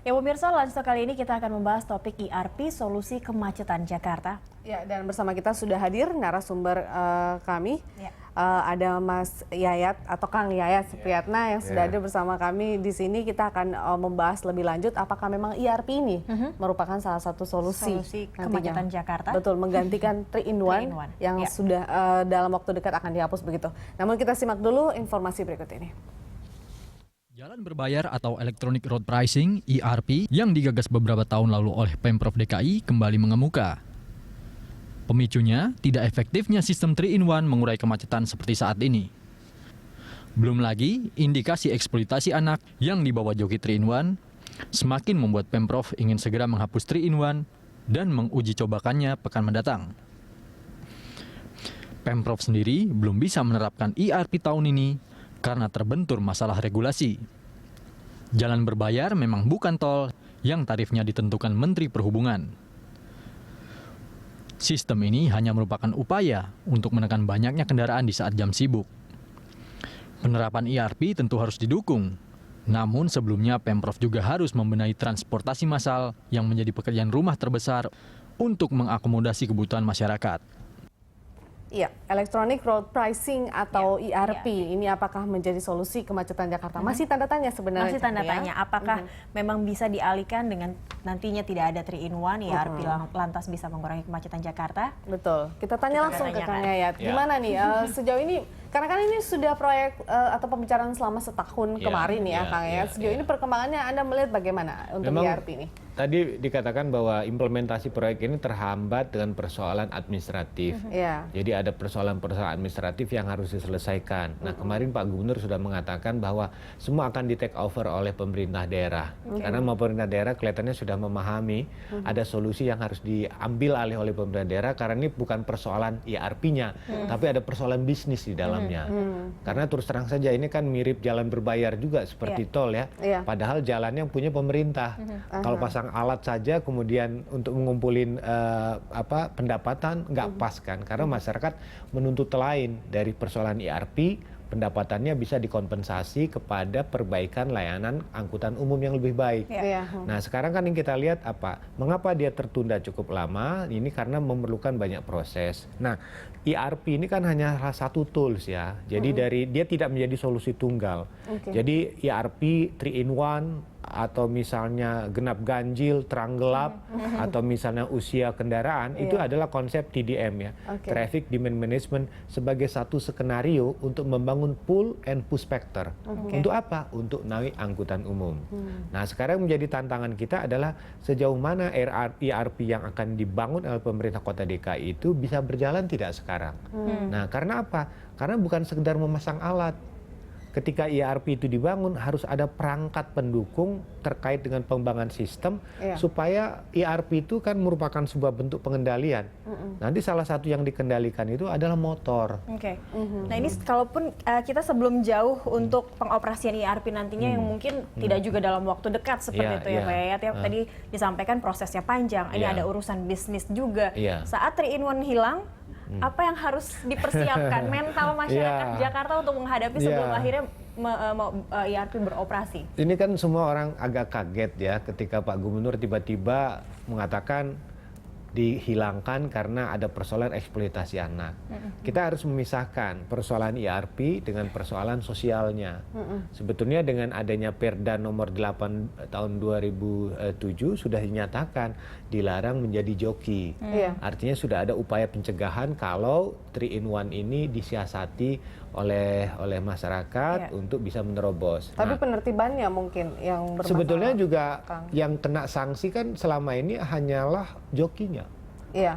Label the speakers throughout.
Speaker 1: Ya pemirsa, Lansto kali ini kita akan membahas topik ERP Solusi Kemacetan Jakarta.
Speaker 2: Ya, dan bersama kita sudah hadir narasumber kami.
Speaker 1: Ya.
Speaker 2: Ada Mas Yayat atau Kang Yayat Supriyatna yang sudah hadir bersama kami di sini. Kita akan membahas lebih lanjut apakah memang ERP ini merupakan salah satu solusi
Speaker 1: kemacetan Jakarta.
Speaker 2: Betul, menggantikan 3-in-1 yang sudah dalam waktu dekat akan dihapus begitu. Namun kita simak dulu informasi berikut ini.
Speaker 3: Jalan berbayar atau Electronic Road Pricing (ERP) yang digagas beberapa tahun lalu oleh Pemprov DKI kembali mengemuka. Pemicunya, tidak efektifnya sistem 3-in-1 mengurai kemacetan seperti saat ini. Belum lagi, indikasi eksploitasi anak yang dibawa joki 3-in-1 semakin membuat Pemprov ingin segera menghapus 3-in-1 dan menguji cobakannya pekan mendatang. Pemprov sendiri belum bisa menerapkan ERP tahun ini karena terbentur masalah regulasi. Jalan berbayar memang bukan tol yang tarifnya ditentukan Menteri Perhubungan. Sistem ini hanya merupakan upaya untuk menekan banyaknya kendaraan di saat jam sibuk. Penerapan ERP tentu harus didukung, namun sebelumnya Pemprov juga harus membenahi transportasi massal yang menjadi pekerjaan rumah terbesar untuk mengakomodasi kebutuhan masyarakat.
Speaker 2: Iya, Electronic Road Pricing atau ERP ini apakah menjadi solusi kemacetan Jakarta? Masih tanda tanya sebenarnya.
Speaker 1: Masih tanda tanya, apakah memang bisa dialihkan dengan nantinya tidak ada 3-in-1, ERP lantas bisa mengurangi kemacetan Jakarta?
Speaker 2: Betul, kita tanya langsung ke Kang Yayat. Gimana nih sejauh ini, karena kan ini sudah proyek atau pembicaraan selama setahun kemarin ya Kang Yayat. Sejauh ini perkembangannya Anda melihat bagaimana untuk ERP ini?
Speaker 4: Tadi dikatakan bahwa implementasi proyek ini terhambat dengan persoalan administratif. Jadi ada persoalan-persoalan administratif yang harus diselesaikan. Nah, kemarin Pak Gubernur sudah mengatakan bahwa semua akan di take over oleh pemerintah daerah. Karena pemerintah daerah kelihatannya sudah memahami ada solusi yang harus diambil alih oleh pemerintah daerah karena ini bukan persoalan ERP-nya, tapi ada persoalan bisnis di dalamnya. Karena terus terang saja ini kan mirip jalan berbayar juga seperti tol ya. Padahal jalannya punya pemerintah. Kalau pasang alat saja kemudian untuk mengumpulin pendapatan nggak pas kan, karena masyarakat menuntut lain dari persoalan ERP, pendapatannya bisa dikompensasi kepada perbaikan layanan angkutan umum yang lebih baik. Nah sekarang kan yang kita lihat mengapa dia tertunda cukup lama, ini karena memerlukan banyak proses. Nah ERP ini kan hanya salah satu tools ya, jadi dia tidak menjadi solusi tunggal. Jadi ERP 3-in-1 atau misalnya genap ganjil, terang gelap, atau misalnya usia kendaraan, itu adalah konsep TDM ya, Traffic Demand Management, sebagai satu skenario untuk membangun pull and push factor. Untuk apa? Untuk naik angkutan umum. Nah sekarang menjadi tantangan kita adalah sejauh mana ERP yang akan dibangun oleh pemerintah Kota DKI itu bisa berjalan tidak sekarang. Nah karena apa? Karena bukan sekedar memasang alat. Ketika ERP itu dibangun harus ada perangkat pendukung terkait dengan pengembangan sistem supaya ERP itu kan merupakan sebuah bentuk pengendalian. Nanti salah satu yang dikendalikan itu adalah motor.
Speaker 1: Nah ini kalaupun kita sebelum jauh untuk pengoperasian ERP nantinya yang mungkin tidak juga dalam waktu dekat seperti itu ya Pak Yayat ya. Tadi disampaikan prosesnya panjang, ini ada urusan bisnis juga. Saat 3-in-1 hilang, apa yang harus dipersiapkan mental masyarakat Jakarta untuk menghadapi sebelum akhirnya ERP beroperasi? Ini
Speaker 4: kan semua orang agak kaget ya ketika Pak Gubernur tiba-tiba mengatakan dihilangkan karena ada persoalan eksploitasi anak. Kita harus memisahkan persoalan ERP dengan persoalan sosialnya. Sebetulnya dengan adanya Perda nomor 8 tahun 2007 sudah dinyatakan dilarang menjadi joki. Artinya sudah ada upaya pencegahan kalau 3-in-1 ini disiasati oleh masyarakat untuk bisa menerobos.
Speaker 2: Tapi penertibannya mungkin yang bermasalah.
Speaker 4: Sebetulnya juga yang kena sanksi kan selama ini hanyalah jokinya.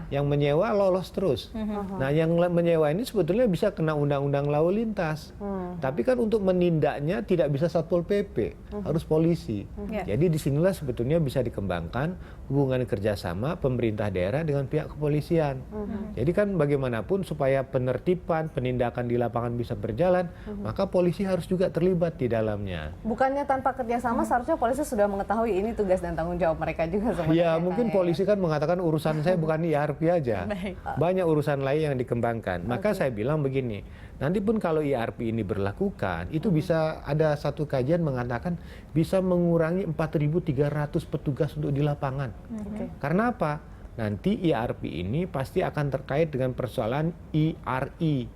Speaker 4: Yang menyewa lolos terus. Nah yang menyewa ini sebetulnya bisa kena undang-undang lalu lintas. Tapi kan untuk menindaknya tidak bisa Satpol PP, harus polisi. Jadi disinilah sebetulnya bisa dikembangkan hubungan kerjasama pemerintah daerah dengan pihak kepolisian. Jadi kan bagaimanapun supaya penertiban, penindakan di lapangan bisa berjalan, maka polisi harus juga terlibat di dalamnya.
Speaker 2: Bukannya tanpa kerjasama seharusnya polisi sudah mengetahui ini tugas dan tanggung jawab mereka juga sebenarnya.
Speaker 4: Ya mungkin polisi kan mengatakan urusan saya bukan ERP aja. Banyak urusan lain yang dikembangkan. Maka saya bilang begini, Nanti pun kalau ERP ini berlakukan, itu bisa ada satu kajian mengatakan bisa mengurangi 4.300 petugas untuk di lapangan. Karena apa? Nanti ERP ini pasti akan terkait dengan persoalan ERE,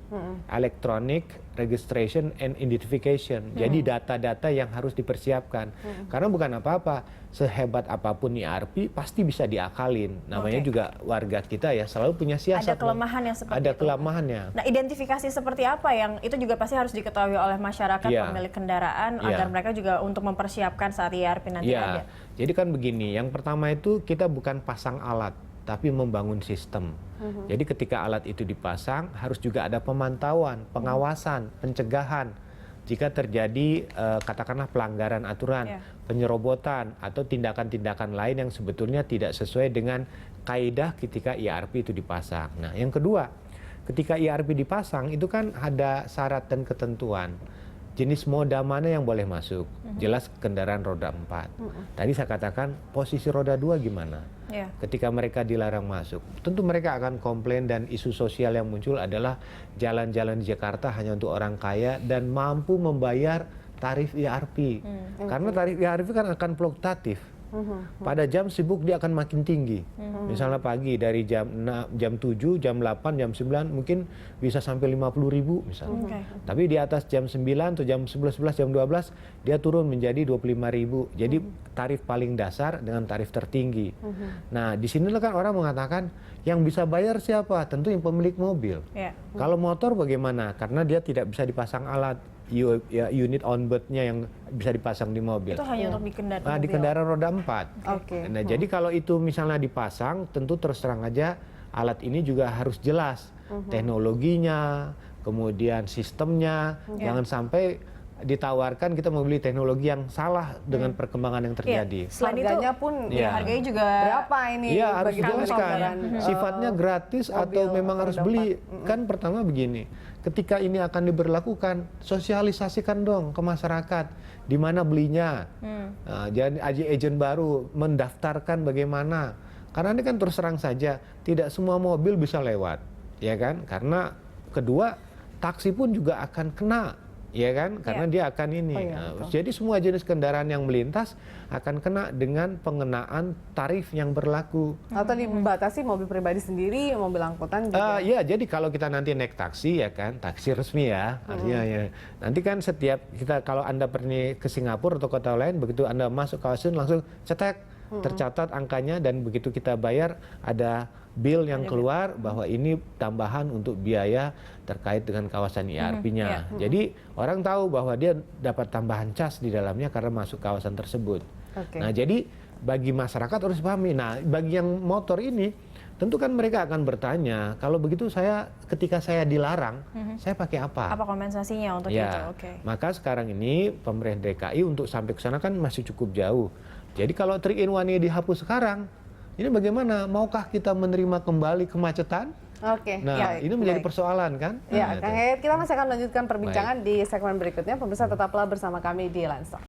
Speaker 4: Electronic Registration and Identification. Jadi data-data yang harus dipersiapkan. Karena bukan apa-apa, sehebat apapun ERP pasti bisa diakalin. Namanya juga warga kita ya selalu punya siasat.
Speaker 1: Ada kelemahan yang seperti
Speaker 4: ada
Speaker 1: itu.
Speaker 4: kelemahannya.
Speaker 1: Nah, identifikasi seperti apa yang itu juga pasti harus diketahui oleh masyarakat pemilik kendaraan agar mereka juga untuk mempersiapkan saat ERP nanti ada.
Speaker 4: Jadi kan begini, yang pertama itu kita bukan pasang alat, tapi membangun sistem. Jadi ketika alat itu dipasang, harus juga ada pemantauan, pengawasan, pencegahan. Jika terjadi katakanlah pelanggaran aturan, penyerobotan, atau tindakan-tindakan lain yang sebetulnya tidak sesuai dengan kaidah ketika ERP itu dipasang. Nah, yang kedua, ketika ERP dipasang, itu kan ada syarat dan ketentuan. Jenis moda mana yang boleh masuk? Jelas kendaraan roda 4. Tadi saya katakan posisi roda 2 gimana? Ketika mereka dilarang masuk, tentu mereka akan komplain dan isu sosial yang muncul adalah jalan-jalan di Jakarta hanya untuk orang kaya dan mampu membayar tarif ERP. Karena tarif ERP kan akan fluktuatif. Pada jam sibuk dia akan makin tinggi. Misalnya pagi dari jam 7, jam 8, jam 9 mungkin bisa sampai 50.000 misalnya. Tapi di atas jam 9 atau jam 11, jam 12 dia turun menjadi 25.000. Jadi tarif paling dasar dengan tarif tertinggi. Nah, di sinilah kan orang mengatakan yang bisa bayar siapa? Tentu yang pemilik mobil. Kalau motor bagaimana? Karena dia tidak bisa dipasang alat. Unit onboard-nya yang bisa dipasang di mobil.
Speaker 1: Itu hanya untuk di kendaraan
Speaker 4: di kendaraan roda 4. Nah, jadi kalau itu misalnya dipasang, tentu terus terang aja alat ini juga harus jelas teknologinya, kemudian sistemnya. Jangan sampai ditawarkan kita membeli teknologi yang salah dengan perkembangan yang terjadi.
Speaker 2: Selain harganya pun
Speaker 1: harganya juga
Speaker 2: berapa ini?
Speaker 4: Iya, harus dijelaskan. Sifatnya gratis atau memang harus beli. Kan pertama begini, ketika ini akan diberlakukan, sosialisasikan dong ke masyarakat di mana belinya. Jadi agen baru mendaftarkan bagaimana. Karena ini kan terus terang saja tidak semua mobil bisa lewat, ya kan? Karena kedua, taksi pun juga akan kena. Ya kan, karena dia akan ini. Jadi semua jenis kendaraan yang melintas akan kena dengan pengenaan tarif yang berlaku.
Speaker 2: Atau dibatasi mobil pribadi sendiri, mobil angkutan juga.
Speaker 4: Ya, jadi kalau kita nanti naik taksi ya kan, taksi resmi ya, artinya ya. Nanti kan setiap kita kalau Anda pergi ke Singapura atau kota lain, begitu Anda masuk kawasan langsung cetek, tercatat angkanya dan begitu kita bayar ada bill yang keluar bahwa ini tambahan untuk biaya terkait dengan kawasan ERP-nya. Jadi orang tahu bahwa dia dapat tambahan cas di dalamnya karena masuk kawasan tersebut. Nah, jadi bagi masyarakat harus pahami. Nah, bagi yang motor ini tentu kan mereka akan bertanya, kalau begitu ketika saya dilarang, saya pakai apa?
Speaker 1: Apa kompensasinya untuk itu?
Speaker 4: Maka sekarang ini pemerintah DKI untuk sampai ke sana kan masih cukup jauh. Jadi kalau 3-in-1 ini dihapus sekarang, ini bagaimana? Maukah kita menerima kembali kemacetan? Nah, ini menjadi persoalan kan?
Speaker 2: Ya, Kang Yayat, kita masih akan melanjutkan perbincangan di segmen berikutnya. Pemirsa tetaplah bersama kami di Landstalk.